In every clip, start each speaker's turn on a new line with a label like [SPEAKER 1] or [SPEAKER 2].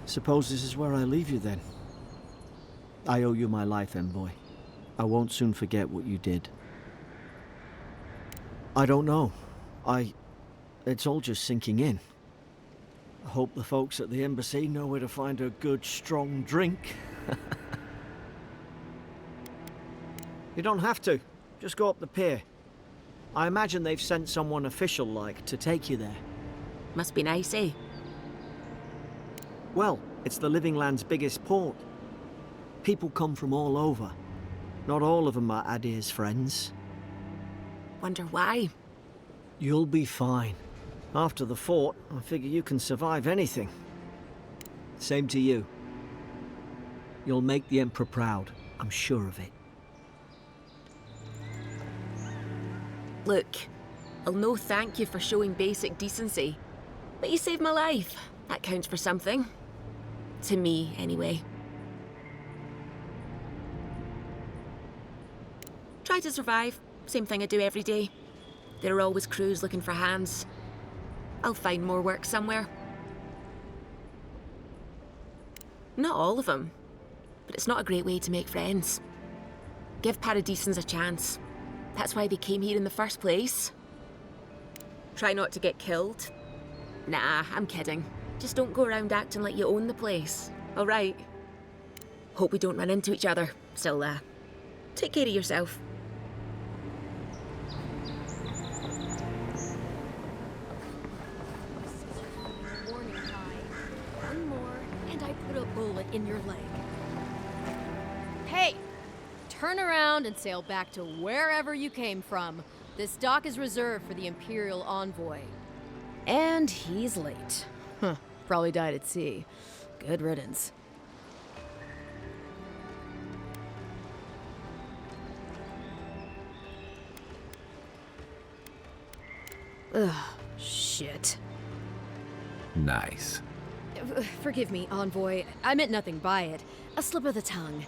[SPEAKER 1] Suppose this is where I leave you then. I owe you my life, envoy. I won't soon forget what you did. I don't know. It's all just sinking in. I hope the folks at the embassy know where to find a good, strong drink. You don't have to. Just go up the pier. I imagine they've sent someone official-like to take you there.
[SPEAKER 2] Must be nice, eh?
[SPEAKER 1] Well, it's the Living Land's biggest port. People come from all over. Not all of them are Adir's friends.
[SPEAKER 2] Wonder why?
[SPEAKER 1] You'll be fine. After the fort, I figure you can survive anything. Same to you. You'll make the Emperor proud, I'm sure of it.
[SPEAKER 2] Look, I'll no thank you for showing basic decency. But you saved my life. That counts for something. To me, anyway. Try to survive. Same thing I do every day. There are always crews looking for hands. I'll find more work somewhere. Not all of them, but it's not a great way to make friends. Give Paradisans a chance. That's why they came here in the first place. Try not to get killed. Nah, I'm kidding. Just don't go around acting like you own the place, alright? Hope we don't run into each other, so take care of yourself.
[SPEAKER 3] Warning, Kai. One more, and I put a bullet in your leg. Hey! Turn around and sail back to wherever you came from. This dock is reserved for the Imperial Envoy. And he's late. Huh, probably died at sea. Good riddance. Ugh, shit.
[SPEAKER 4] Nice.
[SPEAKER 3] Forgive me, Envoy. I meant nothing by it. A slip of the tongue.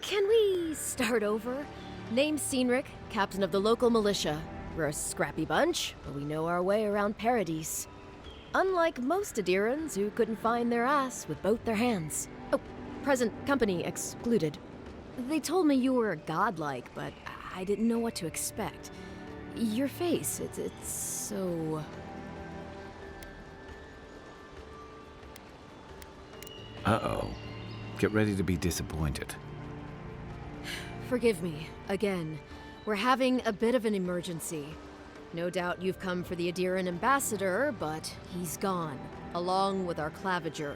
[SPEAKER 3] Can we start over? Name's Cynric, captain of the local militia. We're a scrappy bunch, but we know our way around Paradise. Unlike most Adirans who couldn't find their ass with both their hands. Oh, present company excluded. They told me you were godlike, but I didn't know what to expect. Your face, it's so...
[SPEAKER 4] Uh-oh. Get ready to be disappointed.
[SPEAKER 3] Forgive me, again. We're having a bit of an emergency. No doubt you've come for the Adiran ambassador, but he's gone, along with our claviger.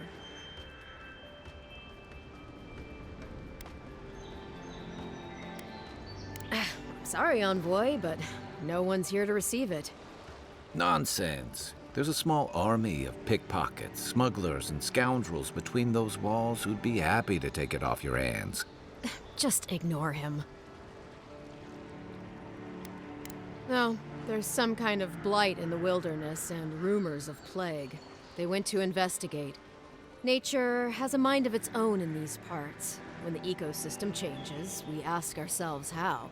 [SPEAKER 3] Sorry, Envoy, but no one's here to receive it.
[SPEAKER 4] Nonsense. There's a small army of pickpockets, smugglers, and scoundrels between those walls who'd be happy to take it off your hands.
[SPEAKER 3] Just ignore him. No, there's some kind of blight in the wilderness and rumors of plague. They went to investigate. Nature has a mind of its own in these parts. When the ecosystem changes, we ask ourselves how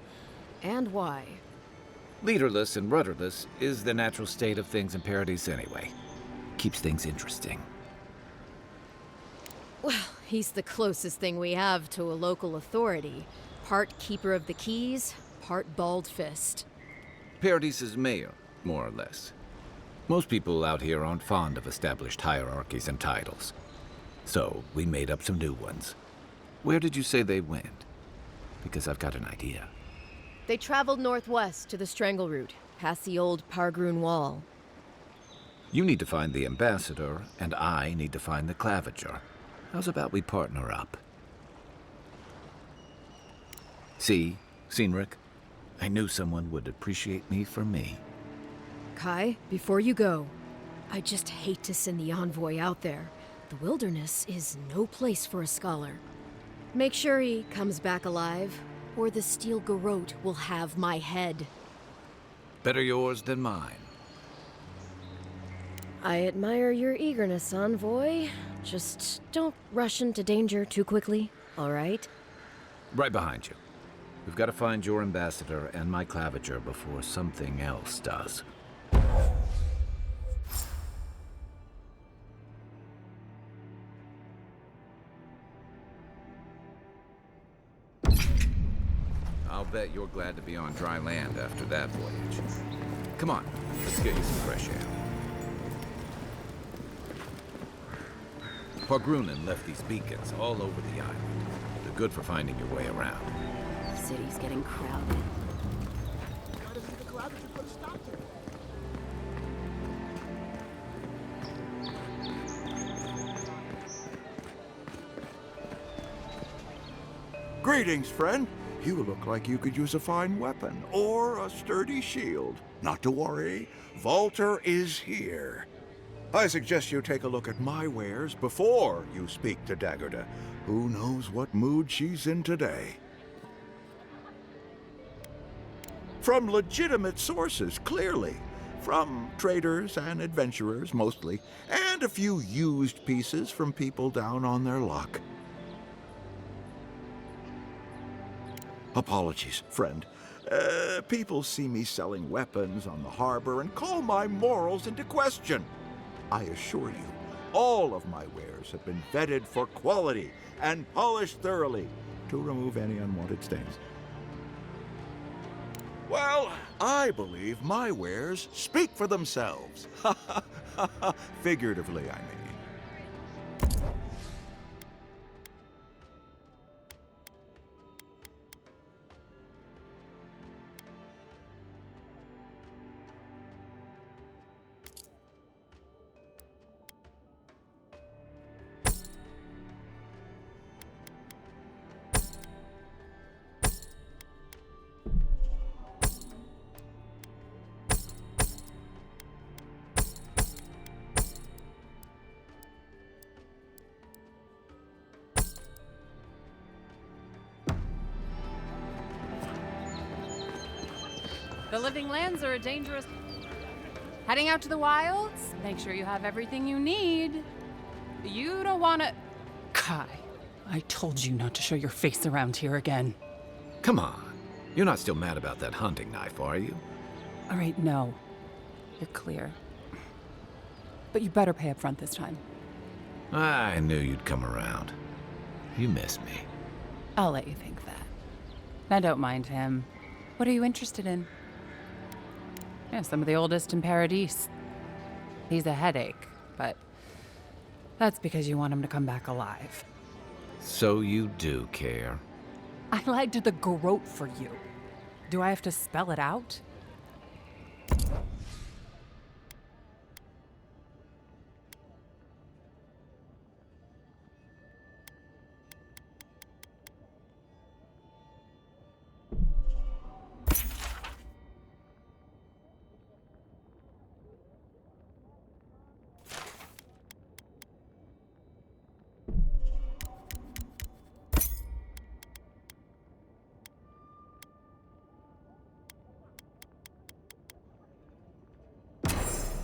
[SPEAKER 3] and why.
[SPEAKER 4] Leaderless and rudderless is the natural state of things in Paradise anyway. Keeps things interesting.
[SPEAKER 3] Well, he's the closest thing we have to a local authority. Part keeper of the keys, part bald fist.
[SPEAKER 4] Paradise's mayor, more or less. Most people out here aren't fond of established hierarchies and titles. So, we made up some new ones. Where did you say they went? Because I've got an idea.
[SPEAKER 3] They traveled northwest to the Strangle Route, past the old Pargroon Wall.
[SPEAKER 4] You need to find the ambassador, and I need to find the claviger. How's about we partner up? See, Cynric? I knew someone would appreciate me for me.
[SPEAKER 3] Kai, before you go, I just hate to send the envoy out there. The wilderness is no place for a scholar. Make sure he comes back alive, or the steel garrote will have my head.
[SPEAKER 4] Better yours than mine.
[SPEAKER 3] I admire your eagerness, Envoy. Just don't rush into danger too quickly, all right?
[SPEAKER 4] Right behind you. We've got to find your ambassador and my claviger before something else does. bet you're glad to be on dry land after that voyage. Come on, let's get you some fresh air. Pargrunen left these beacons all over the island. They're good for finding your way around.
[SPEAKER 3] City's getting crowded.
[SPEAKER 5] Greetings, friend. You look like you could use a fine weapon or a sturdy shield. Not to worry, Walter is here. I suggest you take a look at my wares before you speak to Daggerda. Who knows what mood she's in today? From legitimate sources, clearly. From traders and adventurers, mostly. And a few used pieces from people down on their luck. Apologies, friend. People see me selling weapons on the harbor and call my morals into question. I assure you, all of my wares have been vetted for quality and polished thoroughly to remove any unwanted stains. Well, I believe my wares speak for themselves. Figuratively, I mean.
[SPEAKER 6] The living lands are a dangerous... Heading out to the wilds? Make sure you have everything you need. You don't want to...
[SPEAKER 7] Kai, I told you not to show your face around here again.
[SPEAKER 4] Come on. You're not still mad about that hunting knife, are you?
[SPEAKER 7] All right, no. You're clear. But you better pay up front this time.
[SPEAKER 4] I knew you'd come around. You miss me.
[SPEAKER 7] I'll let you think that. Now don't mind him. What are you interested in? Yeah, some of the oldest in Paradise. He's a headache, but that's because you want him to come back alive.
[SPEAKER 4] So you do care.
[SPEAKER 7] I lagged the garrote for you. Do I have to spell it out?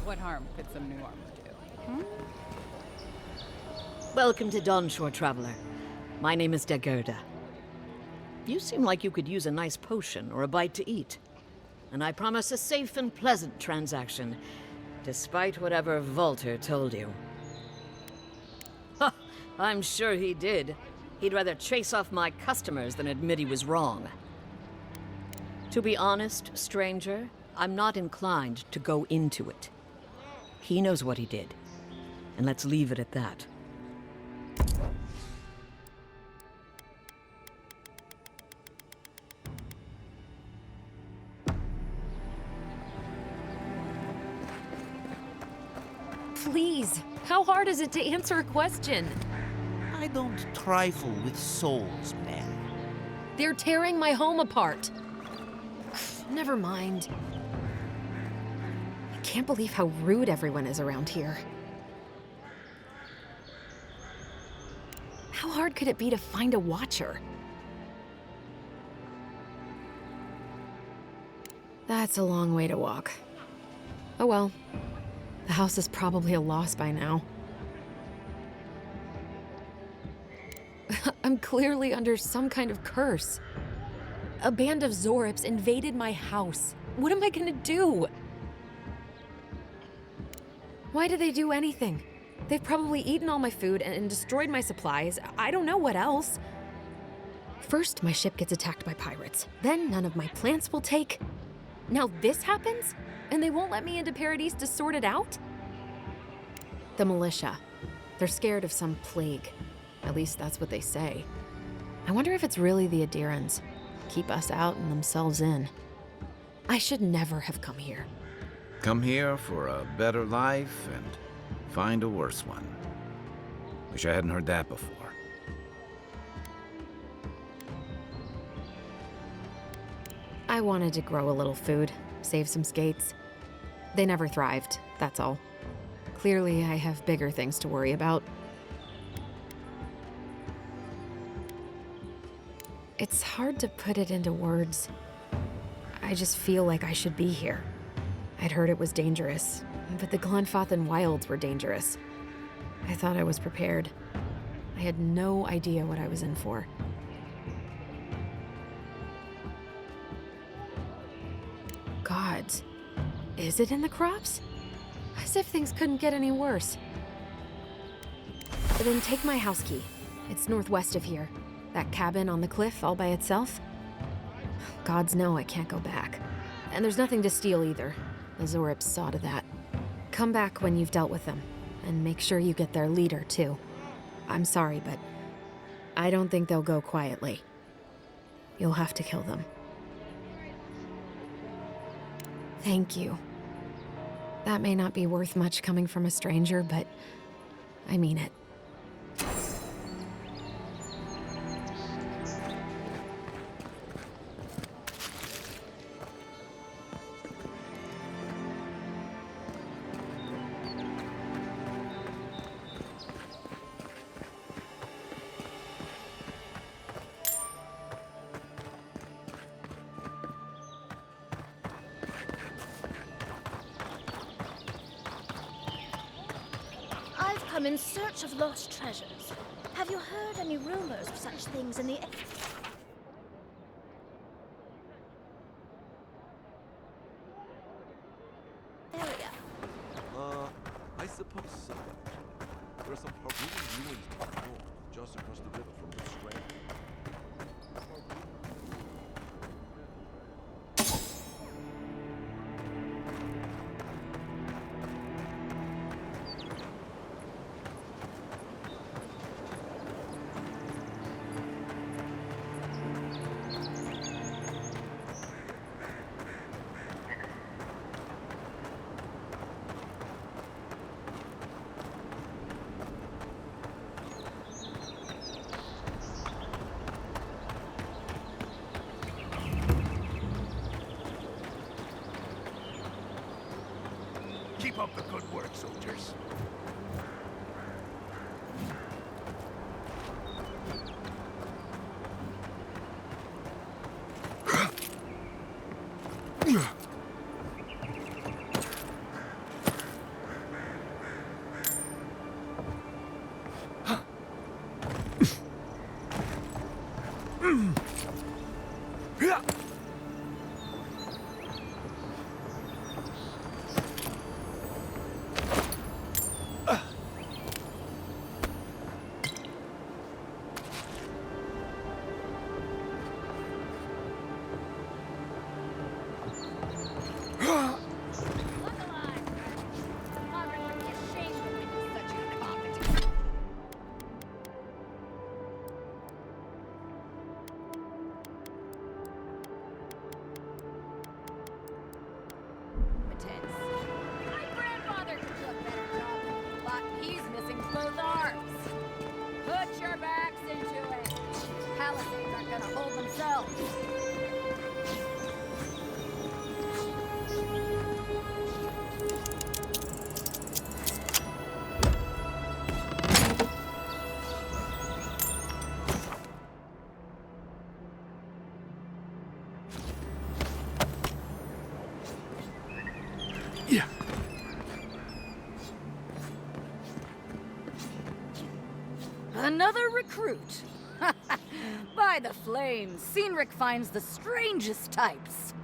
[SPEAKER 7] What harm could some new armor do?
[SPEAKER 8] Welcome to Dawnshore, Traveler. My name is Daggerda. You seem like you could use a nice potion or a bite to eat. And I promise a safe and pleasant transaction, despite whatever Walter told you. Ha! I'm sure he did. He'd rather chase off my customers than admit he was wrong. To be honest, stranger, I'm not inclined to go into it. He knows what he did, and let's leave it at that.
[SPEAKER 2] Please, how hard is it to answer a question?
[SPEAKER 9] I don't trifle with souls, man.
[SPEAKER 2] They're tearing my home apart. Never mind. I can't believe how rude everyone is around here. How hard could it be to find a watcher? That's a long way to walk. Oh well. The house is probably a loss by now. I'm clearly under some kind of curse. A band of Zorips invaded my house. What am I gonna do? Why did they do anything? They've probably eaten all my food and destroyed my supplies. I don't know what else.
[SPEAKER 3] First, my ship gets attacked by pirates. Then none of my plants will take. Now this happens? And they won't let me into Paradise to sort it out? The militia. They're scared of some plague. At least that's what they say. I wonder if it's really the Adirans. Keep us out and themselves in. I should never have come here.
[SPEAKER 4] Come here for a better life and find a worse one. Wish I hadn't heard that before.
[SPEAKER 3] I wanted to grow a little food, save some skates. They never thrived, that's all. Clearly, I have bigger things to worry about. It's hard to put it into words. I just feel like I should be here. I'd heard it was dangerous, but the Glenfathan wilds were dangerous. I thought I was prepared. I had no idea what I was in for. Gods, is it in the crops? As if things couldn't get any worse. Then take my house key. It's northwest of here. That cabin on the cliff all by itself. Gods know I can't go back. And there's nothing to steal either. The Zorips saw to that. Come back when you've dealt with them, and make sure you get their leader, too. I'm sorry, but I don't think they'll go quietly. You'll have to kill them. Thank you. That may not be worth much coming from a stranger, but I mean it.
[SPEAKER 10] I've come in search of lost treasures. Have you heard any rumors of such things in the area?
[SPEAKER 11] I suppose so. There are some Harpoon ruins to the north, just across the river from the strand.
[SPEAKER 5] Keep up the good work, soldiers.
[SPEAKER 3] My grandfather could do a better job, but he's missing both arms. Put your backs into it. Palisades aren't gonna hold themselves.
[SPEAKER 10] Another recruit. By the flames, Cynric finds the strangest types.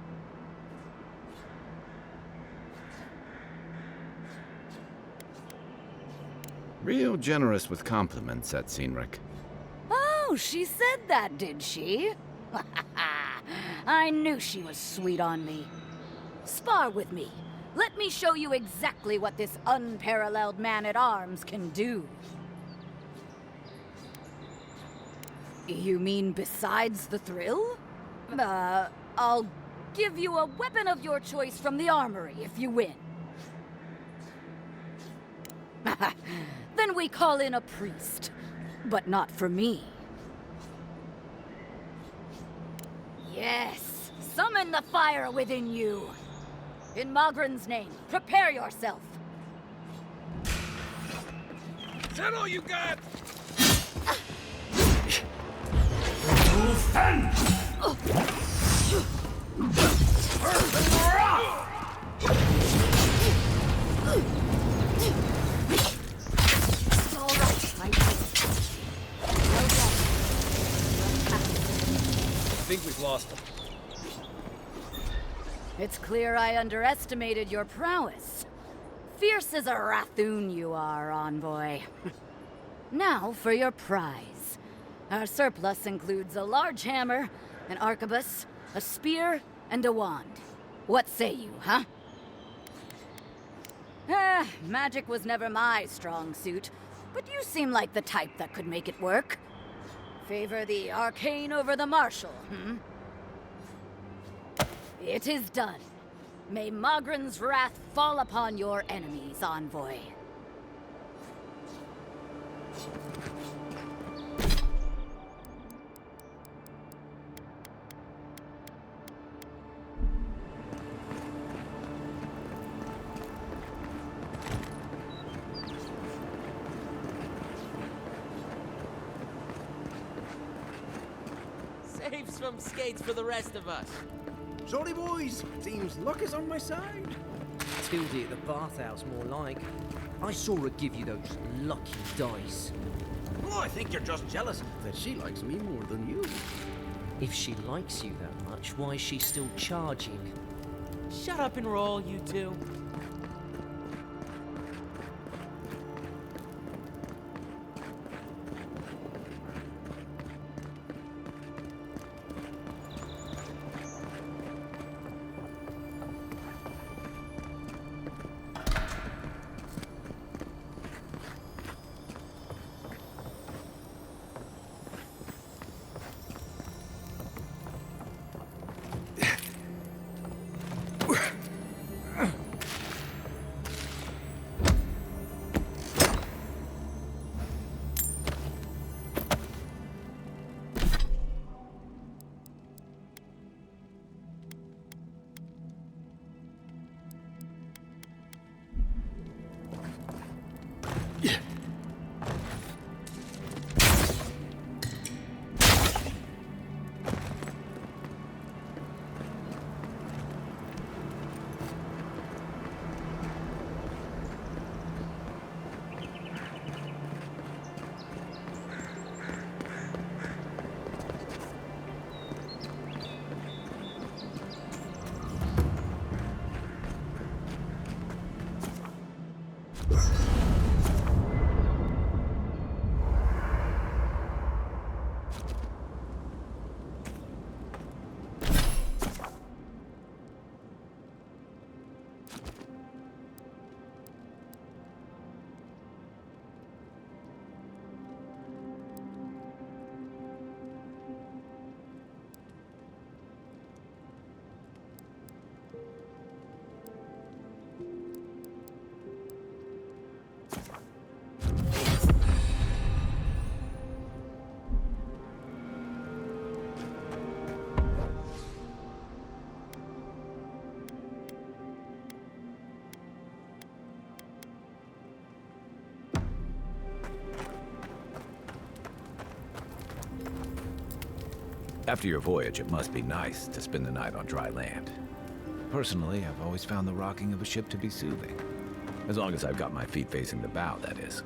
[SPEAKER 4] Real generous with compliments, that Cynric.
[SPEAKER 10] Oh, Oh, she said that, did she? I knew she was sweet on me. Spar with me. Let me show you exactly what this unparalleled man-at-arms can do. You mean besides the thrill? I'll give you a weapon of your choice from the armory if you win. Then we call in a priest. But not for me. Yes, summon the fire within you. In Magran's name, prepare yourself.
[SPEAKER 11] Is that all you got?
[SPEAKER 10] It's all right, my friend. Well done.
[SPEAKER 1] I think we've lost them.
[SPEAKER 10] It's clear I underestimated your prowess. Fierce as a Rathoon you are, Envoy. Now for your prize. Our surplus includes a large hammer, an arquebus, a spear, and a wand. What say you, huh? Magic was never my strong suit, but you seem like the type that could make it work. Favor the arcane over the martial, hmm? It is done. May Magran's wrath fall upon your enemies, Envoy.
[SPEAKER 12] Save some skates for the rest of us.
[SPEAKER 13] Sorry, boys. Seems luck is on my side.
[SPEAKER 12] Tildy at the bathhouse, more like. I saw her give you those lucky dice.
[SPEAKER 13] Oh, I think you're just jealous that she likes me more than you.
[SPEAKER 12] If she likes you that much, why is she still charging? Shut up and roll, you two.
[SPEAKER 4] After your voyage, it must be nice to spend the night on dry land. Personally, I've always found the rocking of a ship to be soothing. As long as I've got my feet facing the bow, that is.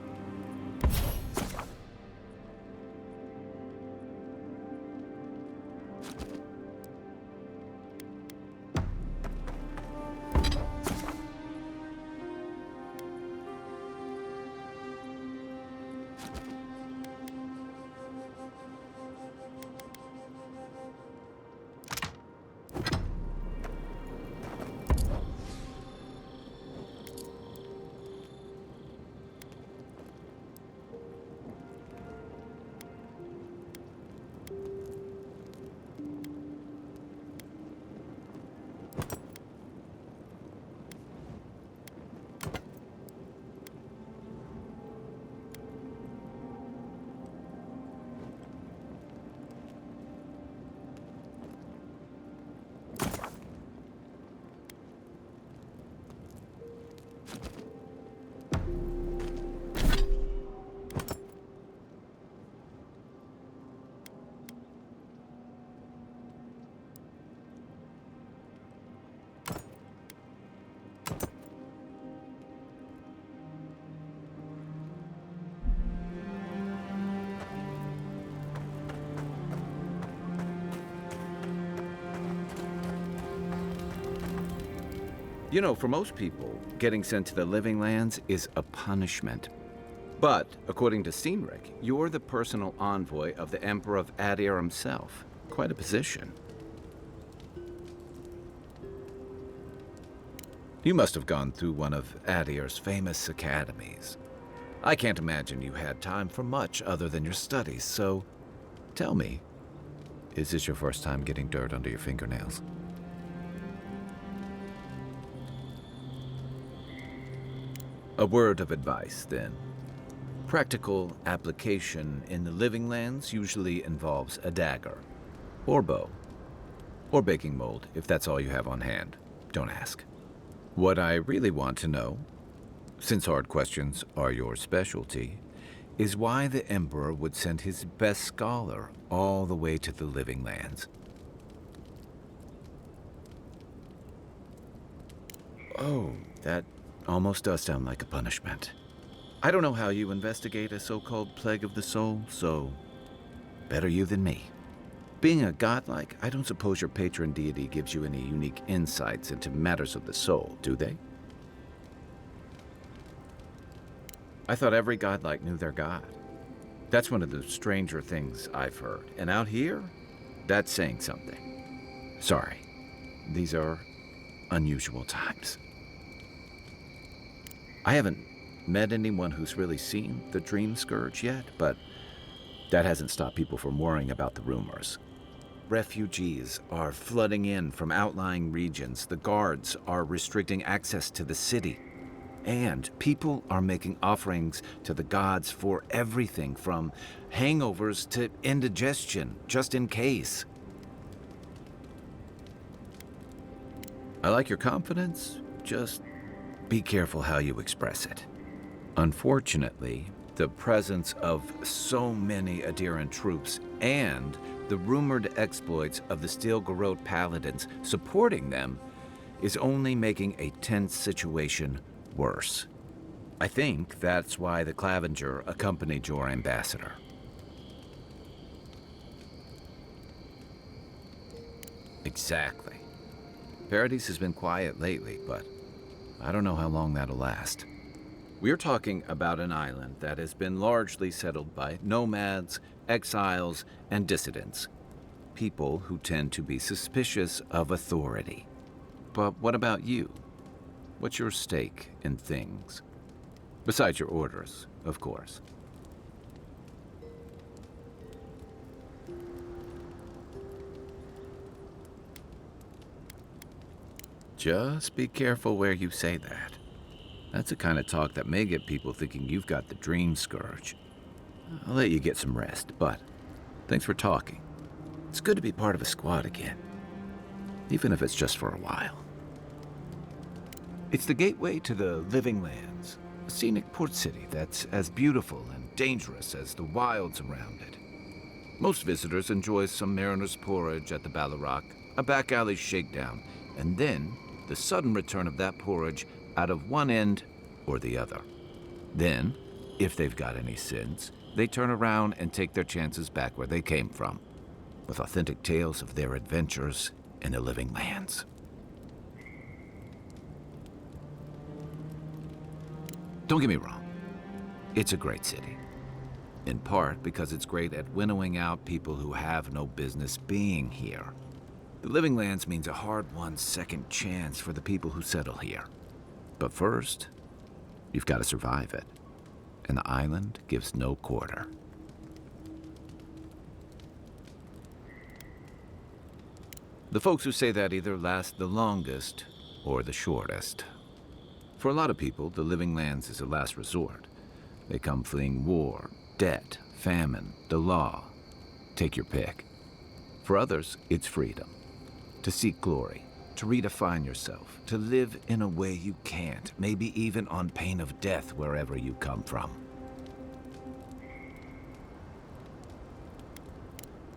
[SPEAKER 4] You know, for most people, getting sent to the Living Lands is a punishment. But, according to Cynric, you're the personal envoy of the Emperor of Adir himself. Quite a position. You must have gone through one of Adir's famous academies. I can't imagine you had time for much other than your studies, so tell me, is this your first time getting dirt under your fingernails? A word of advice, then. Practical application in the Living Lands usually involves a dagger, or bow, or baking mold, if that's all you have on hand. Don't ask. What I really want to know, since hard questions are your specialty, is why the Emperor would send his best scholar all the way to the Living Lands. Oh, that almost does sound like a punishment. I don't know how you investigate a so-called plague of the soul, so better you than me. Being a godlike, I don't suppose your patron deity gives you any unique insights into matters of the soul, do they? I thought every godlike knew their god. That's one of the stranger things I've heard. And out here, that's saying something. Sorry, these are unusual times. I haven't met anyone who's really seen the Dream Scourge yet, but that hasn't stopped people from worrying about the rumors. Refugees are flooding in from outlying regions. The guards are restricting access to the city. And people are making offerings to the gods for everything from hangovers to indigestion, just in case. I like your confidence, just be careful how you express it. Unfortunately, the presence of so many Adiran troops and the rumored exploits of the Steel Garrote Paladins supporting them is only making a tense situation worse. I think that's why the Clavenger accompanied your ambassador. Exactly. Paradise has been quiet lately, but I don't know how long that'll last. We're talking about an island that has been largely settled by nomads, exiles, and dissidents. People who tend to be suspicious of authority. But what about you? What's your stake in things? Besides your orders, of course. Just be careful where you say that. That's the kind of talk that may get people thinking you've got the Dream Scourge. I'll let you get some rest, but thanks for talking. It's good to be part of a squad again, even if it's just for a while. It's the gateway to the Living Lands, a scenic port city that's as beautiful and dangerous as the wilds around it. Most visitors enjoy some mariner's porridge at the Ballarrock, a back alley shakedown, and then the sudden return of that porridge out of one end or the other. Then, if they've got any sins, they turn around and take their chances back where they came from, with authentic tales of their adventures in the Living Lands. Don't get me wrong, it's a great city. In part because it's great at winnowing out people who have no business being here. The Living Lands means a hard-won second chance for the people who settle here. But first, you've got to survive it. And the island gives no quarter. The folks who say that either last the longest or the shortest. For a lot of people, the Living Lands is a last resort. They come fleeing war, debt, famine, the law. Take your pick. For others, it's freedom. To seek glory. To redefine yourself, to live in a way you can't, maybe even on pain of death wherever you come from.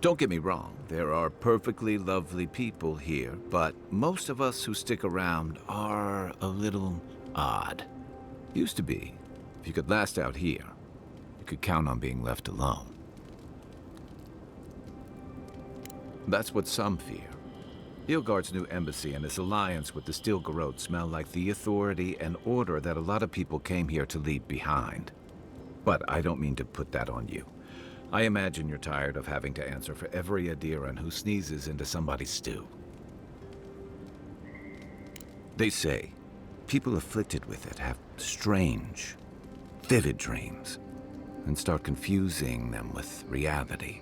[SPEAKER 4] Don't get me wrong, there are perfectly lovely people here, but most of us who stick around are a little odd. Used to be. If you could last out here, you could count on being left alone. That's what some fear. Ilgard's new embassy and his alliance with the Stilgarrote smell like the authority and order that a lot of people came here to leave behind. But I don't mean to put that on you. I imagine you're tired of having to answer for every Adiran who sneezes into somebody's stew. They say people afflicted with it have strange, vivid dreams and start confusing them with reality.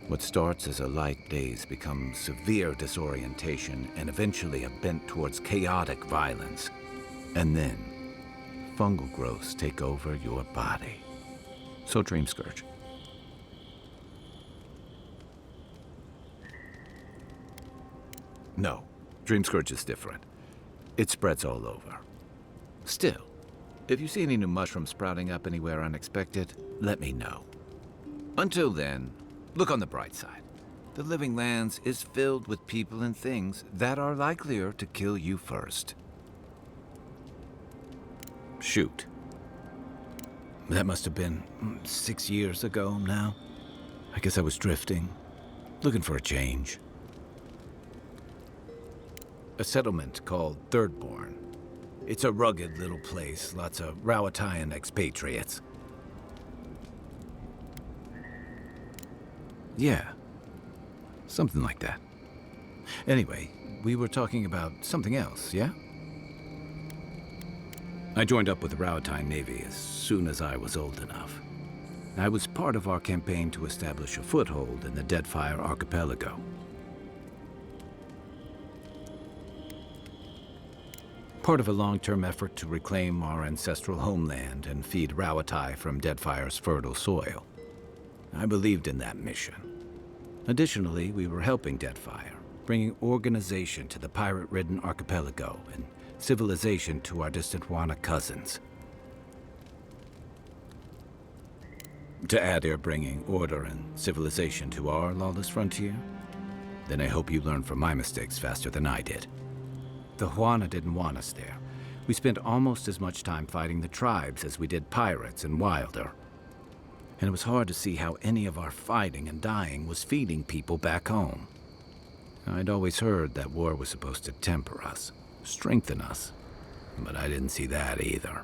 [SPEAKER 4] What starts as a light daze becomes severe disorientation and eventually a bent towards chaotic violence. And then, fungal growths take over your body. So Dream Scourge. No, Dream Scourge is different. It spreads all over. Still, if you see any new mushrooms sprouting up anywhere unexpected, let me know. Until then, look on the bright side. The Living Lands is filled with people and things that are likelier to kill you first. Shoot. That must have been 6 years ago now. I guess I was drifting, looking for a change. A settlement called Thirdborn. It's a rugged little place, lots of Rowatayan expatriates. Yeah, something like that. Anyway, we were talking about something else, yeah? I joined up with the Rowatayan Navy as soon as I was old enough. I was part of our campaign to establish a foothold in the Deadfire Archipelago. Part of a long-term effort to reclaim our ancestral homeland and feed Rowatai from Deadfire's fertile soil. I believed in that mission. Additionally, we were helping Deadfire, bringing organization to the pirate-ridden archipelago and civilization to our distant Wana cousins. To add, you're bringing order and civilization to our lawless frontier? Then I hope you learn from my mistakes faster than I did. The Huana didn't want us there. We spent almost as much time fighting the tribes as we did pirates and Wilder. And it was hard to see how any of our fighting and dying was feeding people back home. I'd always heard that war was supposed to temper us, strengthen us, but I didn't see that either.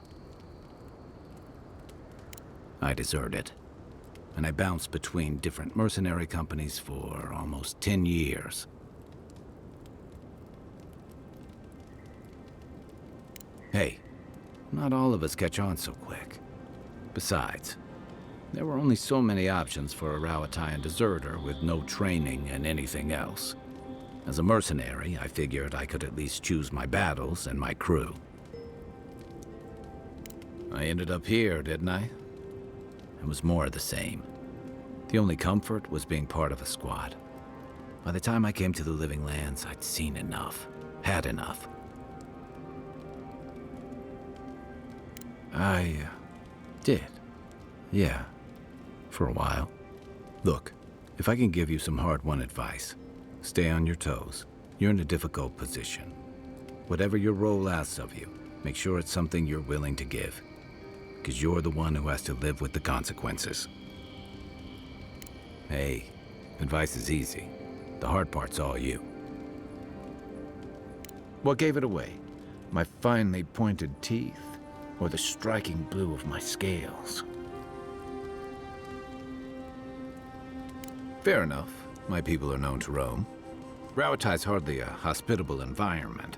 [SPEAKER 4] I deserted, and I bounced between different mercenary companies for almost 10 years. Hey, not all of us catch on so quick. Besides, there were only so many options for a Rowatayan deserter with no training and anything else. As a mercenary, I figured I could at least choose my battles and my crew. I ended up here, didn't I? It was more of the same. The only comfort was being part of a squad. By the time I came to the Living Lands, I'd seen enough, had enough. I did. Yeah. For a while. Look, if I can give you some hard-won advice, stay on your toes. You're in a difficult position. Whatever your role asks of you, make sure it's something you're willing to give. Because you're the one who has to live with the consequences. Hey, advice is easy. The hard part's all you. What gave it away? My finely pointed teeth? Or the striking blue of my scales? Fair enough. My people are known to roam. Rowatai's hardly a hospitable environment.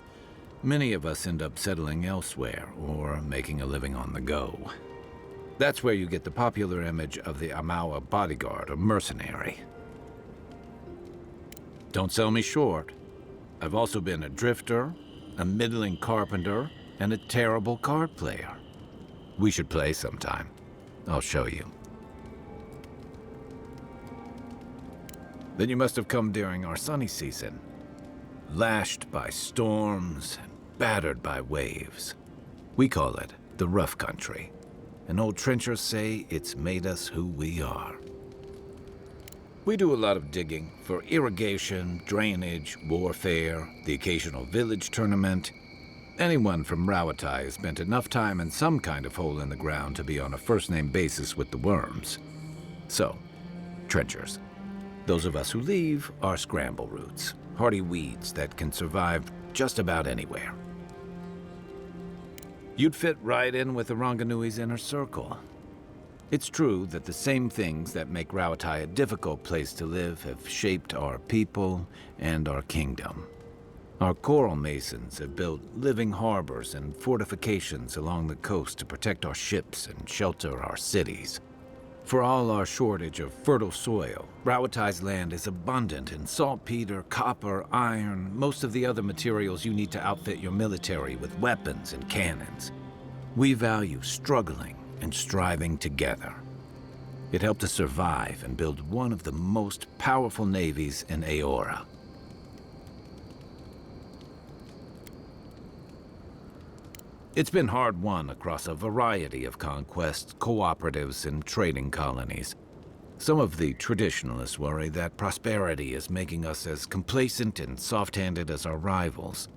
[SPEAKER 4] Many of us end up settling elsewhere, or making a living on the go. That's where you get the popular image of the Amawa bodyguard or mercenary. Don't sell me short. I've also been a drifter, a middling carpenter, and a terrible card player. We should play sometime. I'll show you. Then you must have come during our sunny season. Lashed by storms and battered by waves. We call it the rough country. And old trenchers say it's made us who we are. We do a lot of digging for irrigation, drainage, warfare, the occasional village tournament. Anyone from Rowatai has spent enough time in some kind of hole in the ground to be on a first-name basis with the worms. So, trenchers. Those of us who leave are scramble routes. hardy weeds that can survive just about anywhere. You'd fit right in with the Ranganui's inner circle. It's true that the same things that make Rauatai a difficult place to live have shaped our people and our kingdom. Our coral masons have built living harbors and fortifications along the coast to protect our ships and shelter our cities. For all our shortage of fertile soil, Rauatai's land is abundant in saltpeter, copper, iron, most of the other materials you need to outfit your military with weapons and cannons. We value struggling and striving together. It helped us survive and build one of the most powerful navies in Aora. It's been hard-won across a variety of conquests, cooperatives, and trading colonies. Some of the traditionalists worry that prosperity is making us as complacent and soft-handed as our rivals.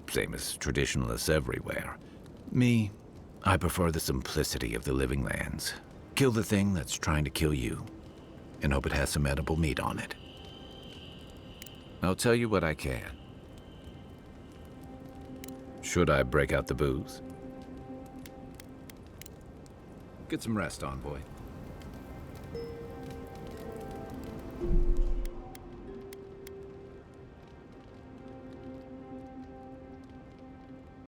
[SPEAKER 4] Same as traditionalists everywhere. Me, I prefer the simplicity of the living lands. Kill the thing that's trying to kill you, and hope it has some edible meat on it. I'll tell you what I can. Should I break out the booze? Get some rest, Envoy.